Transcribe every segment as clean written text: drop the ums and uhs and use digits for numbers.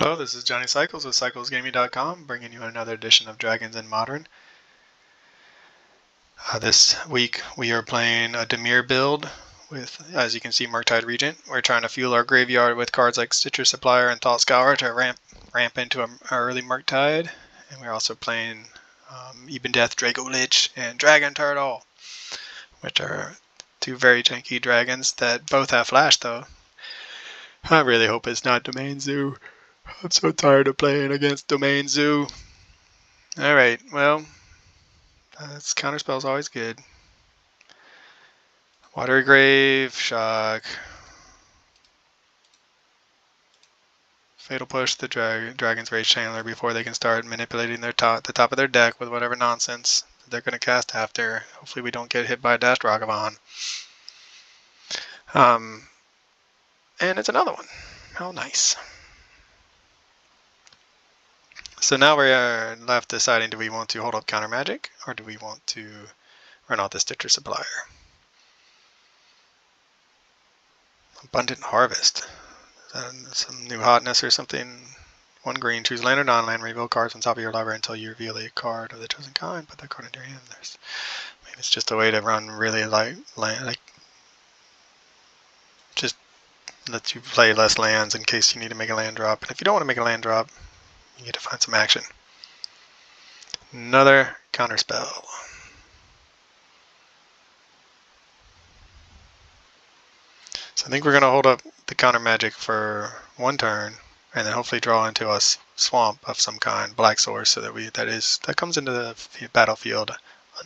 Hello, this is Johnny Cycles with CyclesGaming.com, bringing you another edition of Dragons in Modern. This week we are playing a Dimir build with, as you can see, Murktide Regent. We're trying to fuel our graveyard with cards like Stitcher Supplier and Thought Scour to ramp into our early Murktide. And we're also playing Ebondeath, Dracolich and Dragon Turtle, which are two very janky dragons that both have flash though. I really hope it's not Domain Zoo. I'm so tired of playing against Domain Zoo. Alright, well, this counterspell's always good. Watery Grave, Shock. Fatal Push the Dragon's Rage Chandler before they can start manipulating the top of their deck with whatever nonsense they're going to cast after. Hopefully we don't get hit by a Dashed Ragavan. And it's another one. How nice. So now we are left deciding, do we want to hold up Counter Magic or do we want to run out the Stitcher Supplier? Abundant Harvest. Some new hotness or something. 1 green, choose land or non-land, reveal cards on top of your library until you reveal a card of the chosen kind. Put that card into your hand. Maybe it's just a way to run really light land, like just let you play less lands in case you need to make a land drop. And if you don't want to make a land drop, you need to find some action. Another counterspell. So I think we're going to hold up the counter magic for 1 turn, and then hopefully draw into a swamp of some kind, black source, so that comes into the battlefield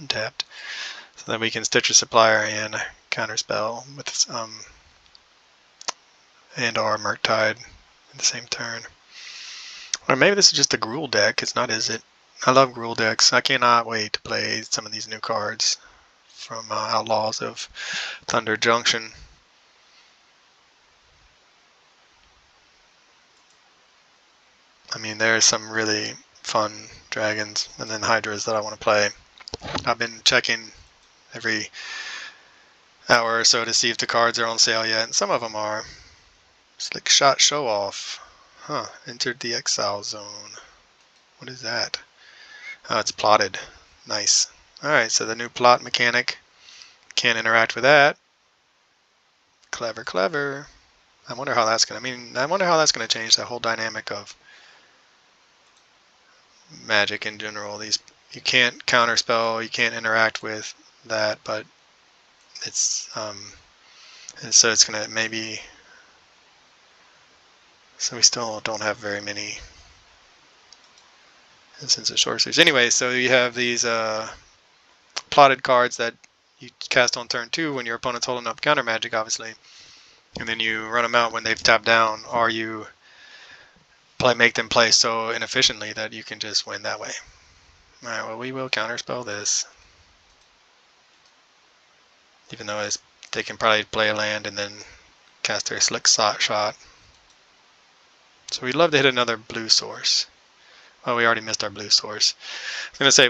untapped, so that we can Stitcher Supplier and counterspell with and our Murktide in the same turn. Or maybe this is just a Gruul deck. It's not, is it? I love Gruul decks. I cannot wait to play some of these new cards from Outlaws of Thunder Junction. I mean, there's some really fun dragons and then hydras that I want to play. I've been checking every hour or so to see if the cards are on sale yet, and some of them are. Slickshot Show Off. Huh, entered the exile zone. What is that? Oh, it's plotted. Nice. Alright, so the new plot mechanic. Can't interact with that. Clever, clever. I wonder how that's gonna change the whole dynamic of Magic in general. You can't counterspell, you can't interact with that, but it's and so it's gonna maybe, so we still don't have very many instances of sorceries. Anyway, so you have these plotted cards that you cast on turn 2 when your opponent's holding up counter magic, obviously, and then you run them out when they've tapped down, or you make them play so inefficiently that you can just win that way. Alright, well, we will counterspell this. Even though they can probably play a land and then cast their Slickshot. So we'd love to hit another blue source. Oh, we already missed our blue source. I was going to say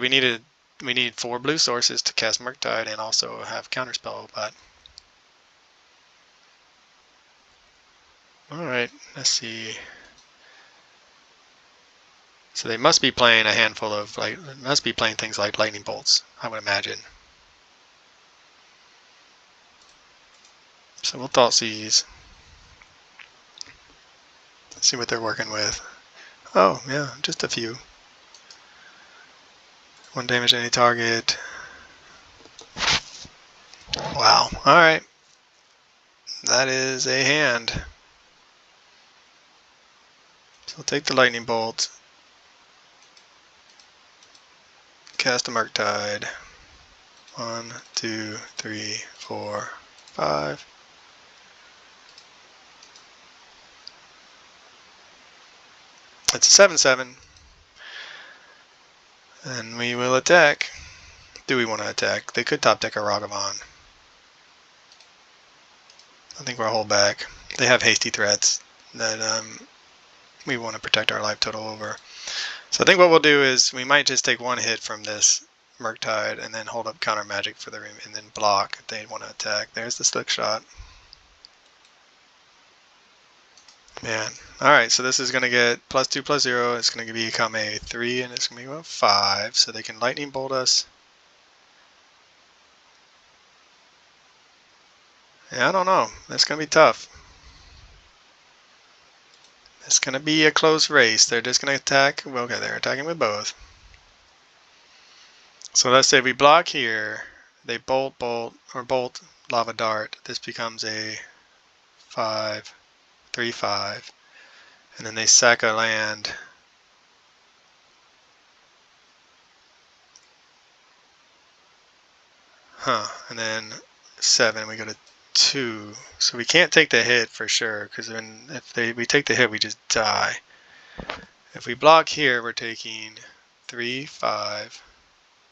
we need 4 blue sources to cast Murktide and also have counterspell, but alright, let's see. So they must be playing a handful of, must be playing things like lightning bolts, I would imagine. So we'll Thought Seize. Let's see what they're working with. Oh, yeah, just a few. 1 damage to any target. Wow, alright. That is a hand. So we'll take the lightning bolt. Cast a Murktide. 1, 2, 3, 4, 5. It's a 7/7. And we will attack. Do we want to attack? They could top deck a Ragavan. I think we'll hold back. They have hasty threats that we want to protect our life total over. So I think what we'll do is we might just take 1 hit from this Murktide and then hold up counter magic for the and then block if they want to attack. There's the Slickshot. Man. Alright, so this is going to get +2 +0. It's going to become a 3, and it's going to be a 5. So they can lightning bolt us. Yeah, I don't know. That's going to be tough. It's going to be a close race. They're just going to attack. Well, okay, they're attacking with both. So let's say we block here. They bolt, or bolt, lava dart. This becomes a 5, 3, 5. And then they sack a land. And then 7, we go to 2. So we can't take the hit for sure, because if we take the hit, we just die. If we block here, we're taking 3, 5,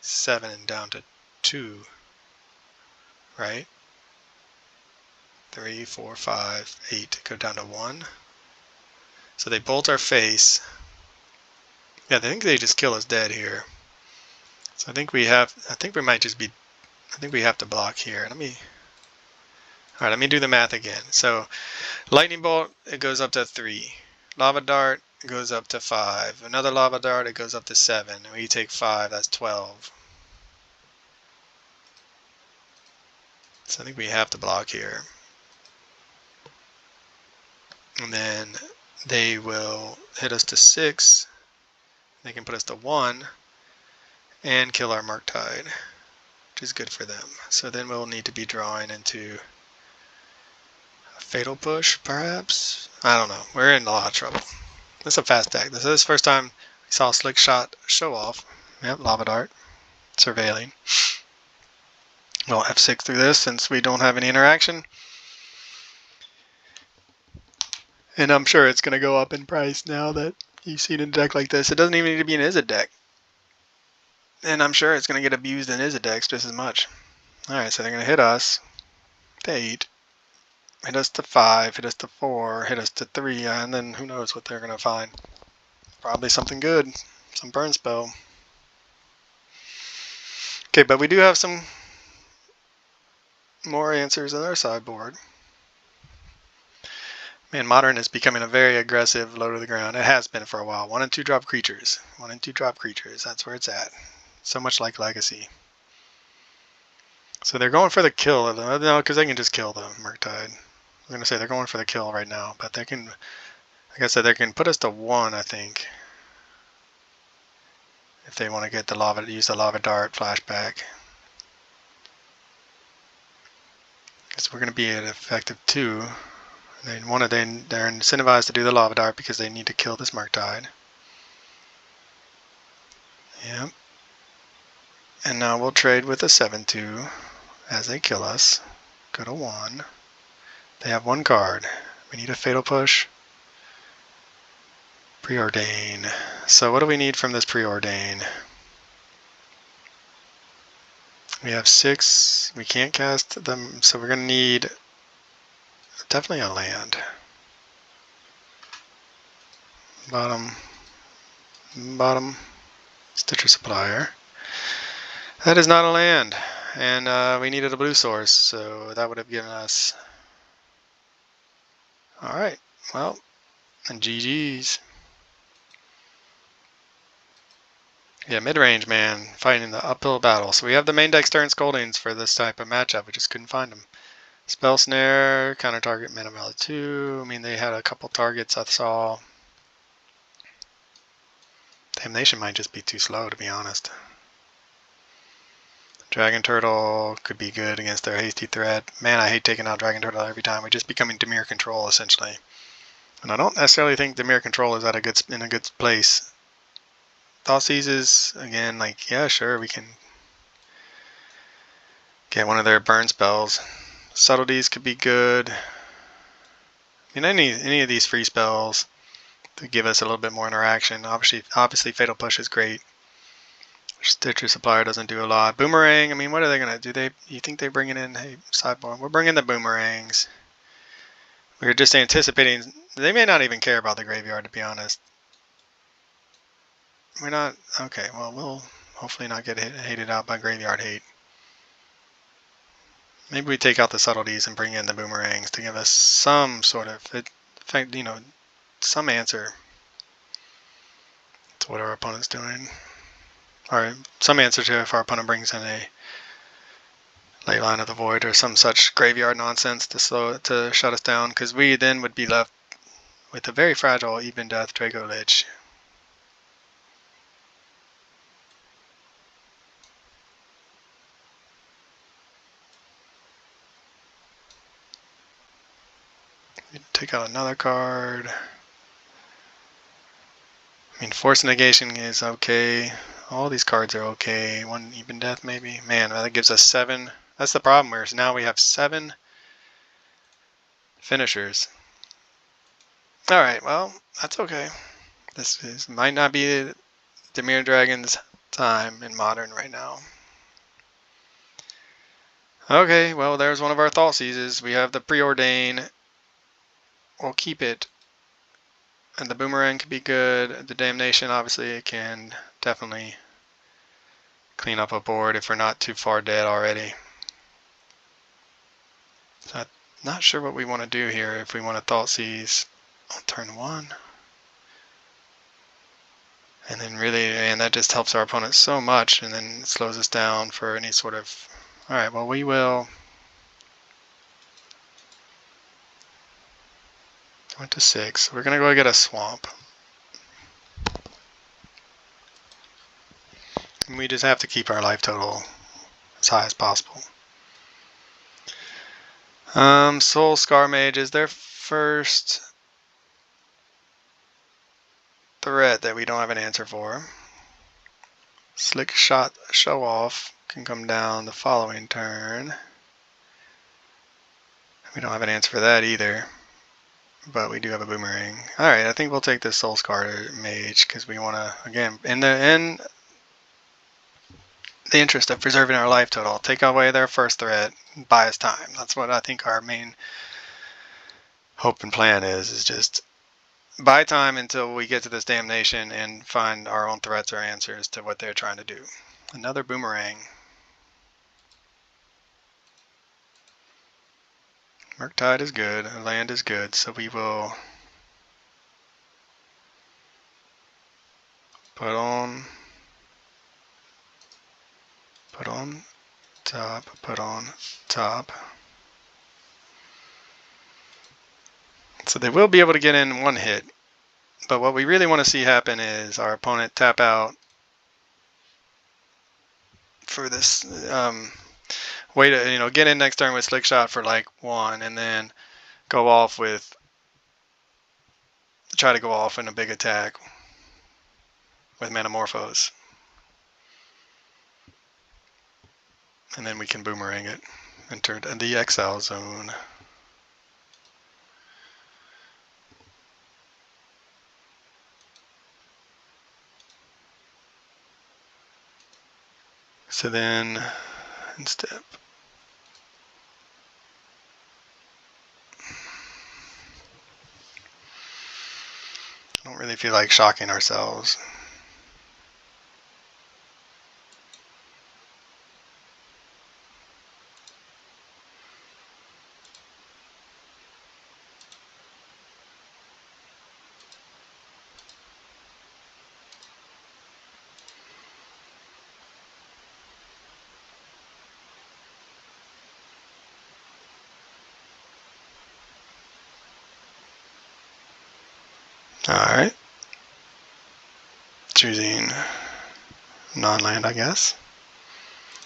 7, and down to 2, right? 3, 4, 5, 8, go down to 1. So they bolt our face. Yeah, I think they just kill us dead here. So I think we have to block here. Alright, let me do the math again. So lightning bolt, it goes up to 3. Lava dart, it goes up to 5. Another lava dart, it goes up to 7. And we take 5, that's 12. So I think we have to block here. And then they will hit us to 6. They can put us to 1 and kill our Murktide, which is good for them. So then we'll need to be drawing into a fatal push, perhaps? I don't know. We're in a lot of trouble. This is a fast deck. This is the first time we saw Slickshot show off. Yep, Lava Dart. Surveilling. We'll F6 through this since we don't have any interaction. And I'm sure it's going to go up in price now that you see it in a deck like this. It doesn't even need to be an Izzet deck. And I'm sure it's going to get abused in Izzet decks just as much. Alright, so they're going to hit us to 8. Hit us to 5, hit us to 4, hit us to 3, and then who knows what they're going to find. Probably something good. Some burn spell. Okay, but we do have some more answers in our sideboard. Man, Modern is becoming a very aggressive low to the ground. It has been for a while. 1 and 2 drop creatures. 1 and 2 drop creatures. That's where it's at. So much like Legacy. So they're going for the kill. No, because they can just kill the Murktide. I'm going to say they're going for the kill right now. But they can, like I said, they can put us to 1, I think. If they want to get the lava, use the lava dart flashback. Because we're going to be at effective 2. They're incentivized to do the lava dart because they need to kill this Murktide. Yep. And now we'll trade with a 7-2 as they kill us. Go to 1. They have 1 card. We need a fatal push. Preordain. So what do we need from this preordain? We have 6. We can't cast them, so we're going to need definitely a land. Bottom. Stitcher Supplier. That is not a land. And we needed a blue source, so that would have given us... Alright, well, and GG's. Yeah, mid-range, man, fighting the uphill battle. So we have the main deck Stern Scoldings for this type of matchup. We just couldn't find them. Spell Snare, counter target, mana value 2. I mean, they had a couple targets I saw. Damnation might just be too slow, to be honest. Dragon Turtle could be good against their Hasty Threat. Man, I hate taking out Dragon Turtle every time. We're just becoming Dimir control, essentially. And I don't necessarily think Dimir control is in a good place. Thoughtseize is, again, like, yeah, sure, we can get one of their burn spells. Subtleties could be good. I mean, any of these free spells to give us a little bit more interaction. Obviously Fatal Push is great. Stitcher Supplier doesn't do a lot. Boomerang, I mean, what are they going to do? You think they're bringing in, hey, sideboard, we're bringing the boomerangs. We're just anticipating, they may not even care about the graveyard, to be honest. We're not, okay, well, we'll hopefully not get hated out by graveyard hate. Maybe we take out the subtleties and bring in the boomerangs to give us some sort of fact, some answer to what our opponent's doing. Or some answer to if our opponent brings in a Ley Line of the Void or some such graveyard nonsense to shut us down, because we then would be left with a very fragile Ebondeath Dracolich. Take out another card. I mean, Force Negation is okay. All these cards are okay. One Ebondeath maybe. Man, that gives us 7. That's the problem, whereas now we have 7 finishers. Alright, well, that's okay. Might not be Dimir Dragon's time in Modern right now. Okay, well, there's one of our Thought Seizes. We have the Preordain. We'll keep it. And the Boomerang could be good. The Damnation, obviously, can definitely clean up a board if we're not too far dead already. So I'm not sure what we want to do here. If we want to Thought Seize on turn 1. And then really, and that just helps our opponent so much, and then it slows us down for any sort of... Alright, well, we will... Went to 6. We're going to go get a Swamp. And we just have to keep our life total as high as possible. Soul Scar Mage is their first threat that we don't have an answer for. Slickshot Show Off can come down the following turn. We don't have an answer for that either, but we do have a Boomerang. Alright, I think we'll take this Soul Scar Mage because we want to, again, in the interest of preserving our life total, take away their first threat, buy us time. That's what I think our main hope and plan is just buy time until we get to this Damnation and find our own threats or answers to what they're trying to do. Another Boomerang. Murktide is good, land is good, so we will put on top. So they will be able to get in one hit, but what we really want to see happen is our opponent tap out for this way to get in next turn with Slickshot for like 1, and then go off with try to go off in a big attack with Manamorphose, and then we can Boomerang it, enter the exile zone. So then, in step, I don't really feel like shocking ourselves. Alright. Choosing non-land, I guess.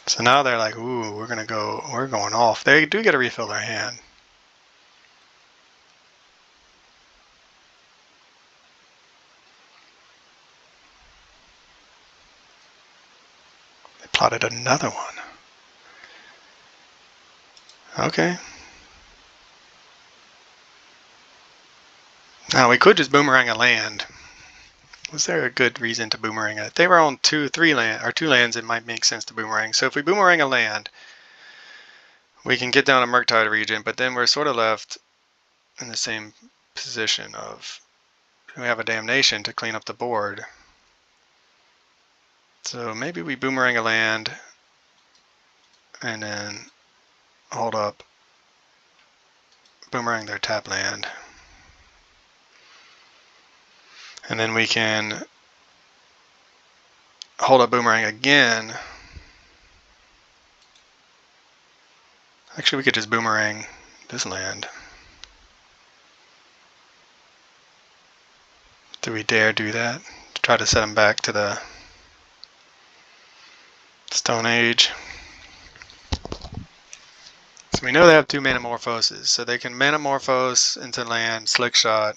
So now they're like, ooh, we're going off. They do get to refill their hand. They plotted another one. Okay. Now we could just Boomerang a land. Was there a good reason to Boomerang it? If they were on 2 lands, it might make sense to Boomerang. So if we Boomerang a land, we can get down a Murktide region, but then we're sort of left in the same position of we have a Damnation to clean up the board. So maybe we Boomerang a land and then hold up, Boomerang their tap land. And then we can hold a boomerang again. Actually, we could just boomerang this land. Do we dare do that? Try to set them back to the Stone Age. So we know they have 2 Manamorphoses, so they can Manamorphose into land, Slickshot,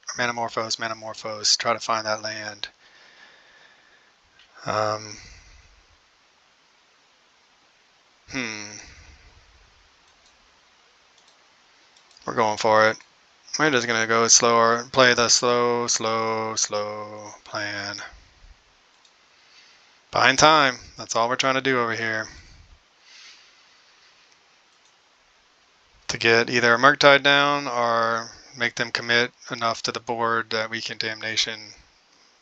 or Manamorphose, try to find that land. We're going for it. We're just gonna go slower, play the slow plan. Buying time, that's all we're trying to do over here. To get either a Murktide down or make them commit enough to the board that we can Damnation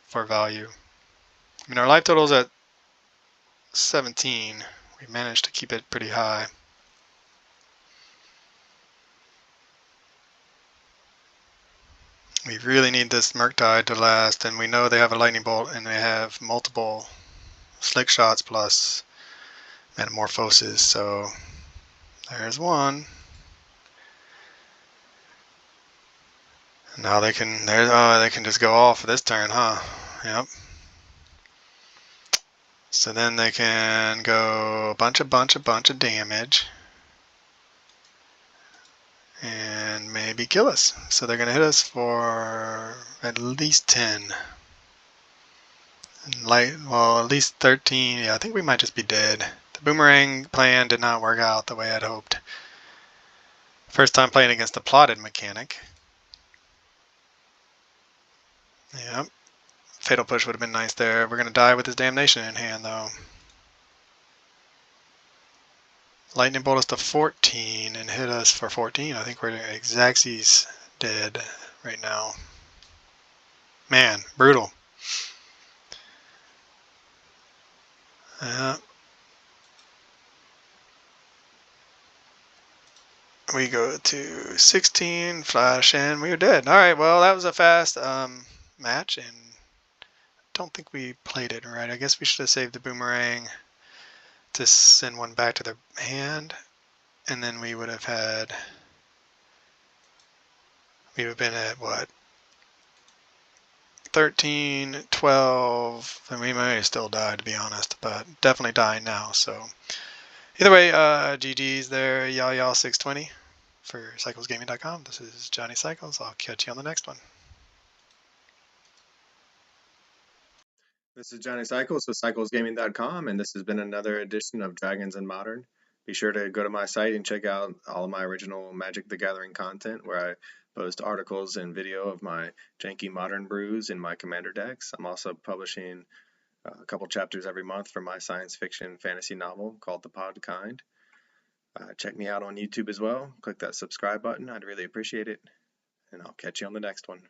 for value. I mean, our life total is at 17. We managed to keep it pretty high. We really need this Murktide to last, and we know they have a Lightning Bolt and they have multiple Slickshots plus Metamorphoses, so there's one. Now they can they can just go off this turn, huh? Yep. So then they can go a bunch of damage and maybe kill us. So they're gonna hit us for at least 10. Well, at least 13. Yeah, I think we might just be dead. The boomerang plan did not work out the way I'd hoped. First time playing against the plotted mechanic. Yep. Fatal Push would have been nice there. We're going to die with his Damnation in hand, though. Lightning Bolt us to 14 and hit us for 14. I think we're Xaxis dead right now. Man, brutal. We go to 16, flash, and we are dead. Alright, well, that was a fast match, and I don't think we played it right. I guess we should have saved the boomerang to send one back to the hand, and then we would have had... We would have been at, what? 13, 12, and we may have still died, to be honest, but definitely dying now, so... Either way, GG's there, y'all620 for cyclesgaming.com. This is Johnny Cycles. I'll catch you on the next one. This is Johnny Cycles with cyclesgaming.com, and this has been another edition of Dragons in Modern. Be sure to go to my site and check out all of my original Magic the Gathering content, where I post articles and video of my janky modern brews in my commander decks. I'm also publishing a couple chapters every month for my science fiction fantasy novel called The Pod Kind. Check me out on YouTube as well. Click that subscribe button. I'd really appreciate it, and I'll catch you on the next one.